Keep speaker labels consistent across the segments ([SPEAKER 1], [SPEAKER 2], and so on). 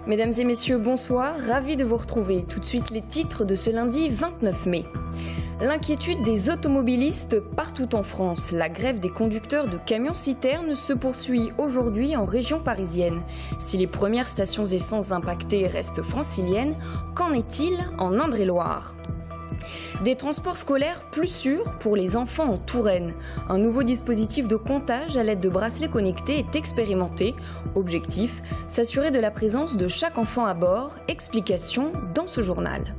[SPEAKER 1] Mesdames et messieurs, bonsoir, ravi de vous retrouver. Tout de suite les titres de ce lundi 29 mai. L'inquiétude des automobilistes partout en France. La grève des conducteurs de camions-citernes se poursuit aujourd'hui en région parisienne. Si les premières stations essence impactées restent franciliennes, qu'en est-il en Indre-et-Loire ? Des transports scolaires plus sûrs pour les enfants en Touraine. Un nouveau dispositif de comptage à l'aide de bracelets connectés est expérimenté. Objectif, s'assurer de la présence de chaque enfant à bord. Explication dans ce journal.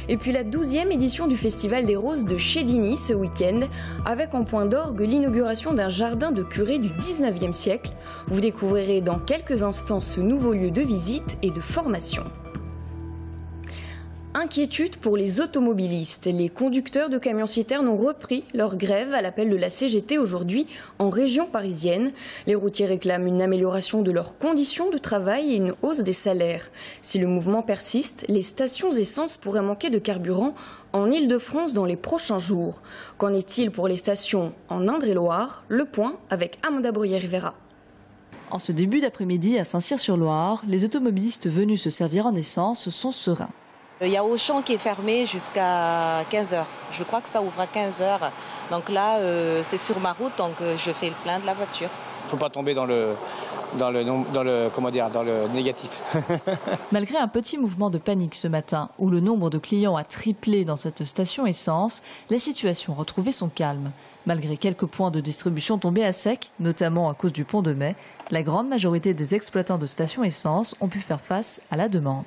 [SPEAKER 1] Et puis la 12e édition du Festival des Roses de Chédigny ce week-end, avec en point d'orgue l'inauguration d'un jardin de curé du 19e siècle. Vous découvrirez dans quelques instants ce nouveau lieu de visite et de formation. Inquiétude pour les automobilistes. Les conducteurs de camions-citernes ont repris leur grève à l'appel de la CGT aujourd'hui en région parisienne. Les routiers réclament une amélioration de leurs conditions de travail et une hausse des salaires. Si le mouvement persiste, les stations essence pourraient manquer de carburant en Île-de-France dans les prochains jours. Qu'en est-il pour les stations en Indre-et-Loire? Le point avec Amanda Bruyère-Rivera.
[SPEAKER 2] En ce début d'après-midi à Saint-Cyr-sur-Loire, les automobilistes venus se servir en essence sont sereins.
[SPEAKER 3] Il y a Auchan qui est fermé jusqu'à 15h. Je crois que ça ouvre à 15h. Donc là, c'est sur ma route, donc je fais le plein de la voiture.
[SPEAKER 4] Il ne faut pas tomber dans le négatif.
[SPEAKER 2] Malgré un petit mouvement de panique ce matin, où le nombre de clients a triplé dans cette station essence, la situation retrouvait son calme. Malgré quelques points de distribution tombés à sec, notamment à cause du pont de mai, la grande majorité des exploitants de stations essence ont pu faire face à la demande.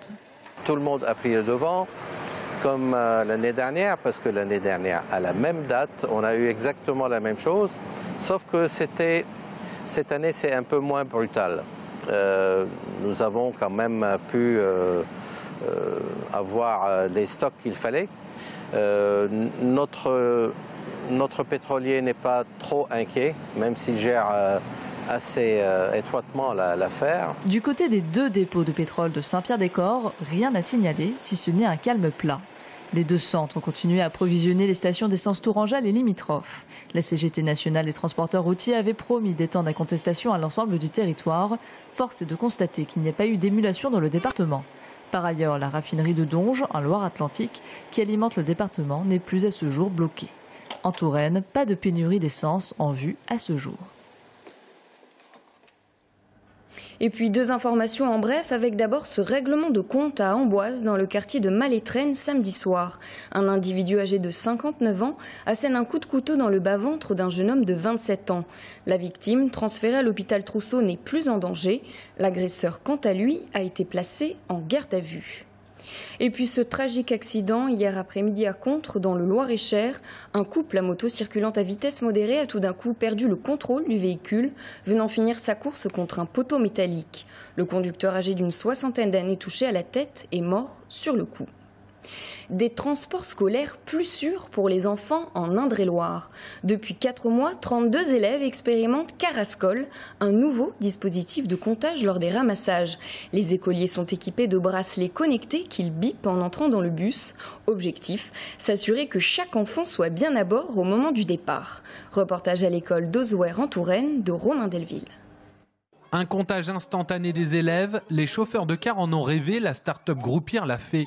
[SPEAKER 5] Tout le monde a pris le devant, comme l'année dernière, parce que l'année dernière, à la même date, on a eu exactement la même chose, sauf que cette année, c'est un peu moins brutal. Nous avons quand même pu avoir les stocks qu'il fallait. Notre pétrolier n'est pas trop inquiet, même s'il gère assez étroitement l'affaire.
[SPEAKER 2] Du côté des deux dépôts de pétrole de Saint-Pierre-des-Corps, rien à signaler, si ce n'est un calme plat. Les deux centres ont continué à approvisionner les stations d'essence Tourangeal et limitrophes. La CGT nationale des transporteurs routiers avait promis d'étendre la contestation à l'ensemble du territoire. Force est de constater qu'il n'y a pas eu d'émulation dans le département. Par ailleurs, la raffinerie de Donges, en Loire-Atlantique, qui alimente le département, n'est plus à ce jour bloquée. En Touraine, pas de pénurie d'essence en vue à ce jour.
[SPEAKER 1] Et puis deux informations en bref, avec d'abord ce règlement de compte à Amboise dans le quartier de Malétraine samedi soir. Un individu âgé de 59 ans assène un coup de couteau dans le bas-ventre d'un jeune homme de 27 ans. La victime, transférée à l'hôpital Trousseau, n'est plus en danger. L'agresseur, quant à lui, a été placé en garde à vue. Et puis ce tragique accident hier après-midi à Contres dans le Loir-et-Cher. Un couple à moto circulant à vitesse modérée a tout d'un coup perdu le contrôle du véhicule, venant finir sa course contre un poteau métallique. Le conducteur âgé d'une 60aine d'années touché à la tête est mort sur le coup. Des transports scolaires plus sûrs pour les enfants en Indre-et-Loire. Depuis 4 mois, 32 élèves expérimentent Carascol, un nouveau dispositif de comptage lors des ramassages. Les écoliers sont équipés de bracelets connectés qu'ils bipent en entrant dans le bus. Objectif, s'assurer que chaque enfant soit bien à bord au moment du départ. Reportage à l'école d'Ozouer en Touraine de Romain Delville.
[SPEAKER 6] Un comptage instantané des élèves, les chauffeurs de car en ont rêvé, la start-up Groupière l'a fait.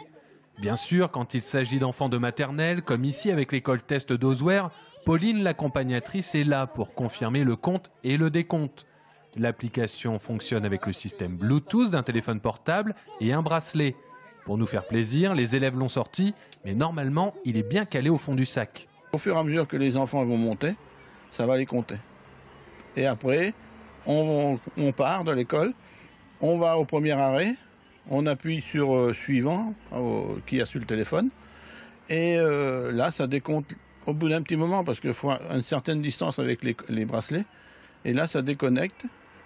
[SPEAKER 6] Bien sûr, quand il s'agit d'enfants de maternelle, comme ici avec l'école test d'Ozouer, Pauline, l'accompagnatrice, est là pour confirmer le compte et le décompte. L'application fonctionne avec le système Bluetooth d'un téléphone portable et un bracelet. Pour nous faire plaisir, les élèves l'ont sorti, mais normalement, il est bien calé au fond du sac.
[SPEAKER 7] Au fur et à mesure que les enfants vont monter, ça va les compter. Et après, on part de l'école, on va au premier arrêt, on appuie sur suivant, qui a su le téléphone, et là ça décompte au bout d'un petit moment, parce qu'il faut une certaine distance avec les bracelets, et là ça déconnecte,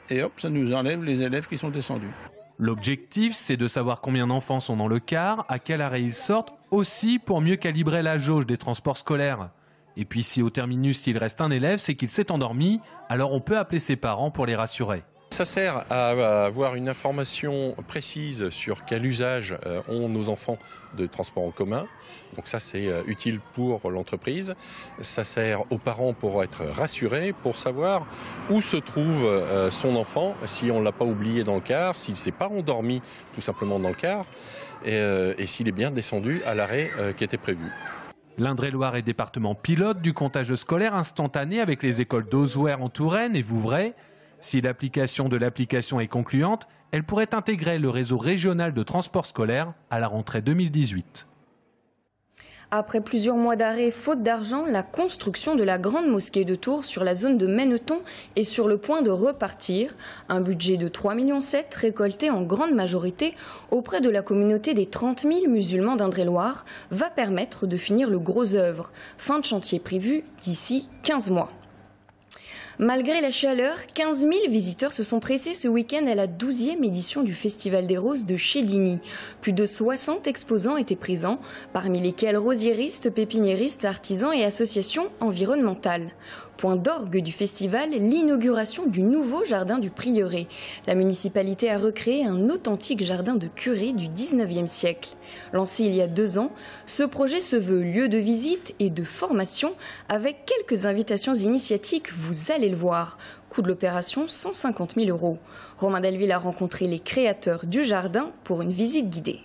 [SPEAKER 7] et hop, ça nous enlève les élèves qui sont descendus.
[SPEAKER 6] L'objectif, c'est de savoir combien d'enfants sont dans le car, à quel arrêt ils sortent, aussi pour mieux calibrer la jauge des transports scolaires. Et puis si au terminus il reste un élève, c'est qu'il s'est endormi, alors on peut appeler ses parents pour les rassurer.
[SPEAKER 8] Ça sert à avoir une information précise sur quel usage ont nos enfants de transport en commun. Donc ça, c'est utile pour l'entreprise. Ça sert aux parents pour être rassurés, pour savoir où se trouve son enfant, si on ne l'a pas oublié dans le car, s'il ne s'est pas endormi tout simplement dans le car, et s'il est bien descendu à l'arrêt qui était prévu.
[SPEAKER 6] L'Indre-et-Loire est département pilote du comptage scolaire instantané avec les écoles d'Ozouer en Touraine et Vouvray. Si l'application de l'application est concluante, elle pourrait intégrer le réseau régional de transport scolaire à la rentrée 2018.
[SPEAKER 1] Après plusieurs mois d'arrêt faute d'argent, la construction de la grande mosquée de Tours sur la zone de Menneton est sur le point de repartir. Un budget de 3,7 millions récolté en grande majorité auprès de la communauté des 30 000 musulmans d'Indre-et-Loire va permettre de finir le gros œuvre. Fin de chantier prévu d'ici 15 mois. Malgré la chaleur, 15 000 visiteurs se sont pressés ce week-end à la 12e édition du Festival des Roses de Chédigny. Plus de 60 exposants étaient présents, parmi lesquels rosiéristes, pépiniéristes, artisans et associations environnementales. Point d'orgue du festival, l'inauguration du nouveau jardin du Prieuré. La municipalité a recréé un authentique jardin de curé du 19e siècle. Lancé il y a 2 ans, ce projet se veut lieu de visite et de formation avec quelques invitations initiatiques, vous allez le voir. Coût de l'opération, 150 000 €. Romain Delville a rencontré les créateurs du jardin pour une visite guidée.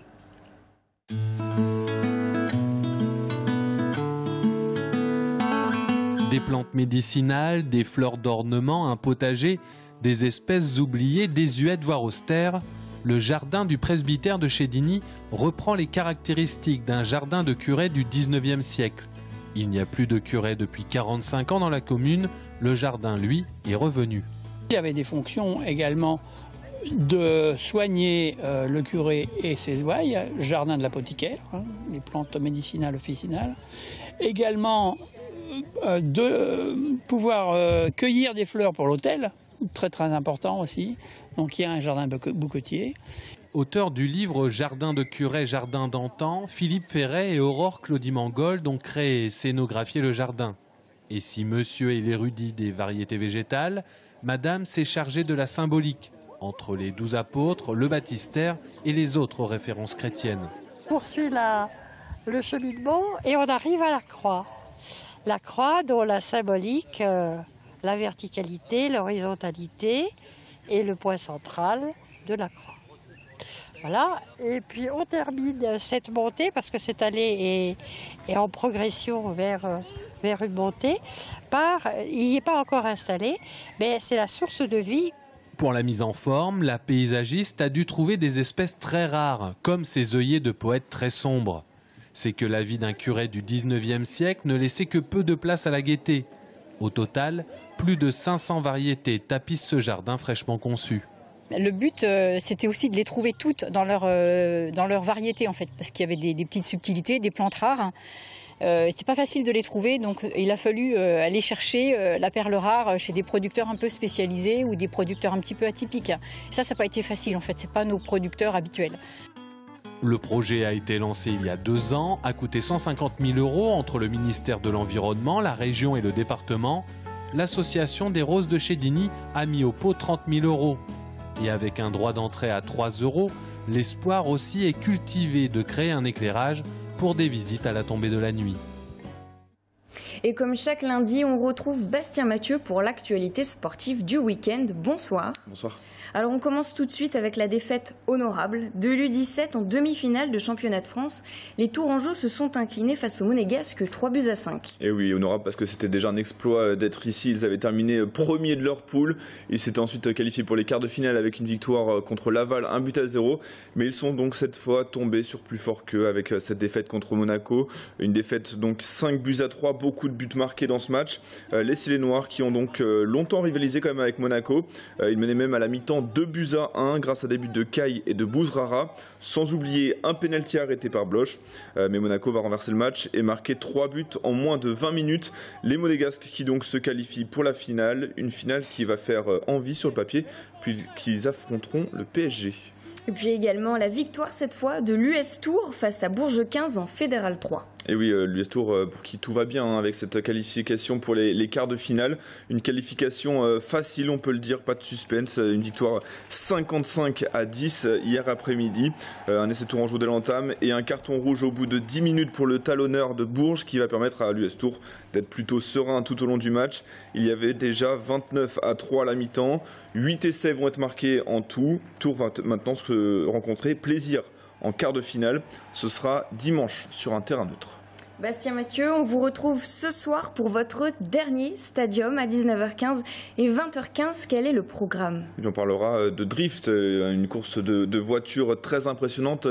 [SPEAKER 6] Des plantes médicinales, des fleurs d'ornement, un potager, des espèces oubliées, désuètes voire austères. Le jardin du presbytère de Chédigny reprend les caractéristiques d'un jardin de curé du 19e siècle. Il n'y a plus de curé depuis 45 ans dans la commune. Le jardin, lui, est revenu.
[SPEAKER 9] Il y avait des fonctions également de soigner le curé et ses ouailles, jardin de l'apothicaire, les plantes médicinales officinales. Également de pouvoir cueillir des fleurs pour l'hôtel, très très important aussi. Donc il y a un jardin bouquetier.
[SPEAKER 6] Auteur du livre Jardin de curé, jardin d'antan, Philippe Ferret et Aurore Claudie-Mangold ont créé et scénographié le jardin. Et si monsieur est l'érudit des variétés végétales, madame s'est chargée de la symbolique, entre les 12 apôtres, le baptistère et les autres références chrétiennes.
[SPEAKER 10] On poursuit le cheminement et on arrive à la croix. La croix dont la symbolique, la verticalité, l'horizontalité et le point central de la croix. Voilà, et puis on termine cette montée, parce que cette allée est en progression vers une montée, il n'est pas encore installé, mais c'est la source de vie.
[SPEAKER 6] Pour la mise en forme, la paysagiste a dû trouver des espèces très rares, comme ces œillets de poètes très sombres. C'est que la vie d'un curé du 19e siècle ne laissait que peu de place à la gaieté. Au total, plus de 500 variétés tapissent ce jardin fraîchement conçu.
[SPEAKER 11] Le but, c'était aussi de les trouver toutes dans leur variété, en fait, parce qu'il y avait des petites subtilités, des plantes rares. C'était pas facile de les trouver, donc il a fallu aller chercher la perle rare chez des producteurs un peu spécialisés ou des producteurs un petit peu atypiques. Ça n'a pas été facile, en fait, c'est pas nos producteurs habituels.
[SPEAKER 6] Le projet a été lancé il y a 2 ans, a coûté 150 000 € entre le ministère de l'Environnement, la région et le département. L'association des Roses de Chédigny a mis au pot 30 000 €. Et avec un droit d'entrée à 3 €, l'espoir aussi est cultivé de créer un éclairage pour des visites à la tombée de la nuit.
[SPEAKER 1] Et comme chaque lundi, on retrouve Bastien Mathieu pour l'actualité sportive du week-end. Bonsoir.
[SPEAKER 12] Bonsoir.
[SPEAKER 1] Alors on commence tout de suite avec la défaite honorable de l'U17 en demi-finale de championnat de France. Les Tourangeaux se sont inclinés face aux Monégasques 3-5.
[SPEAKER 12] Et oui, honorable parce que c'était déjà un exploit d'être ici. Ils avaient terminé premier de leur poule. Ils s'étaient ensuite qualifiés pour les quarts de finale avec une victoire contre Laval, 1-0. Mais ils sont donc cette fois tombés sur plus fort qu'eux avec cette défaite contre Monaco. Une défaite donc 5-3, beaucoup de buts marqués dans ce match. Les Cielés Noirs qui ont donc longtemps rivalisé quand même avec Monaco. Ils menaient même à la mi-temps 2-1 grâce à des buts de Caille et de Bouzrara, sans oublier un pénalty arrêté par Bloch. Mais Monaco va renverser le match et marquer 3 buts en moins de 20 minutes. Les Monégasques qui donc se qualifient pour la finale, une finale qui va faire envie sur le papier puisqu'ils affronteront le PSG.
[SPEAKER 1] Et puis également la victoire cette fois de l'US Tours face à Bourges 15 en Fédéral 3.
[SPEAKER 12] Et oui, l'US Tour pour qui tout va bien avec cette qualification pour les quarts de finale. Une qualification facile, on peut le dire, pas de suspense. Une victoire 55-10 hier après-midi. Un essai tourangeau dès l'entame et un carton rouge au bout de 10 minutes pour le talonneur de Bourges qui va permettre à l'US Tour d'être plutôt serein tout au long du match. Il y avait déjà 29-3 à la mi-temps. 8 essais vont être marqués en tout. Tour va maintenant se rencontrer. Plaisir en quart de finale. Ce sera dimanche sur un terrain neutre.
[SPEAKER 1] Bastien Mathieu, on vous retrouve ce soir pour votre dernier stadium à 19h15 et 20h15. Quel est le programme ?
[SPEAKER 12] On parlera de drift, une course de voitures très impressionnante.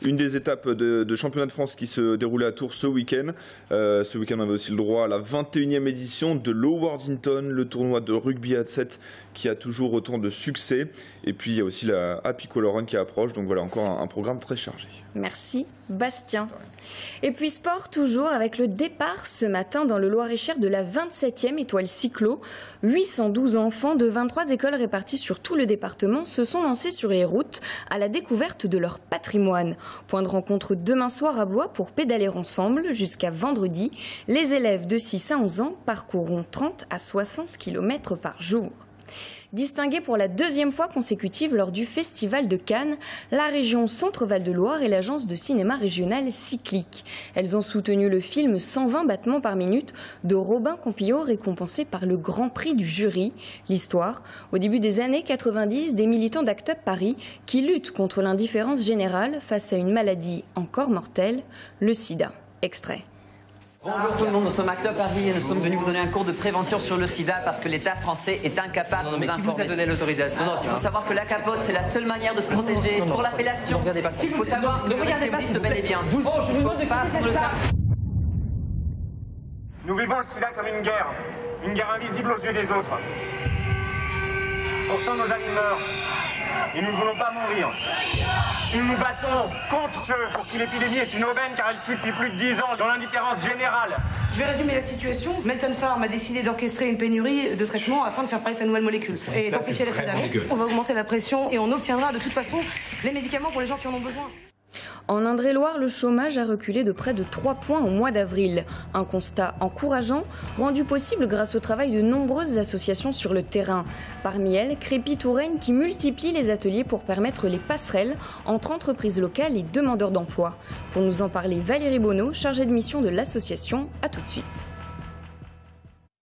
[SPEAKER 12] Une des étapes de championnat de France qui se déroulait à Tours ce week-end. Ce week-end, on avait aussi le droit à la 21e édition de l'Howardington, le tournoi de rugby à 7 qui a toujours autant de succès. Et puis, il y a aussi la Happy Color Run qui approche. Donc voilà, encore un programme très chargé.
[SPEAKER 1] Merci Bastien. Et puis sport toujours avec le départ ce matin dans le Loir-et-Cher de la 27e étoile cyclo. 812 enfants de 23 écoles réparties sur tout le département se sont lancés sur les routes à la découverte de leur patrimoine. Point de rencontre demain soir à Blois pour pédaler ensemble jusqu'à vendredi. Les élèves de 6 à 11 ans parcourront 30 à 60 km par jour. Distinguée pour la deuxième fois consécutive lors du Festival de Cannes, la région Centre-Val de Loire et l'agence de cinéma régionale Cyclique. Elles ont soutenu le film 120 battements par minute de Robin Campillo, récompensé par le Grand Prix du jury. L'histoire, au début des années 90, des militants d'Act Up Paris qui luttent contre l'indifférence générale face à une maladie encore mortelle, le sida. Extrait.
[SPEAKER 13] Bonjour tout le monde, nous sommes Act Up Paris et nous sommes venus vous donner un cours de prévention sur le sida parce que l'État français est incapable de nous informer. Qui vous a donné l'autorisation? Il faut savoir que la capote, c'est la seule manière de se protéger pour la fellation. Il faut savoir que le risque existe bel et bien.
[SPEAKER 14] Je vous demande de quitter cette salle. Nous vivons le sida comme une guerre invisible aux yeux des autres. Pourtant nos amis meurent et nous ne voulons pas mourir. Nous nous battons contre ceux pour qui l'épidémie est une aubaine car elle tue depuis plus de 10 ans dans l'indifférence générale.
[SPEAKER 15] Je vais résumer la situation. Melton Pharm a décidé d'orchestrer une pénurie de traitements afin de faire parler de sa nouvelle molécule. Et d'amplifier l'effet d'annonce, on va augmenter la pression et on obtiendra de toute façon les médicaments pour les gens qui en ont besoin.
[SPEAKER 1] En Indre-et-Loire, le chômage a reculé de près de 3 points au mois d'avril. Un constat encourageant, rendu possible grâce au travail de nombreuses associations sur le terrain. Parmi elles, Crépi Touraine qui multiplie les ateliers pour permettre les passerelles entre entreprises locales et demandeurs d'emploi. Pour nous en parler, Valérie Bonneau, chargée de mission de l'association. À tout de suite.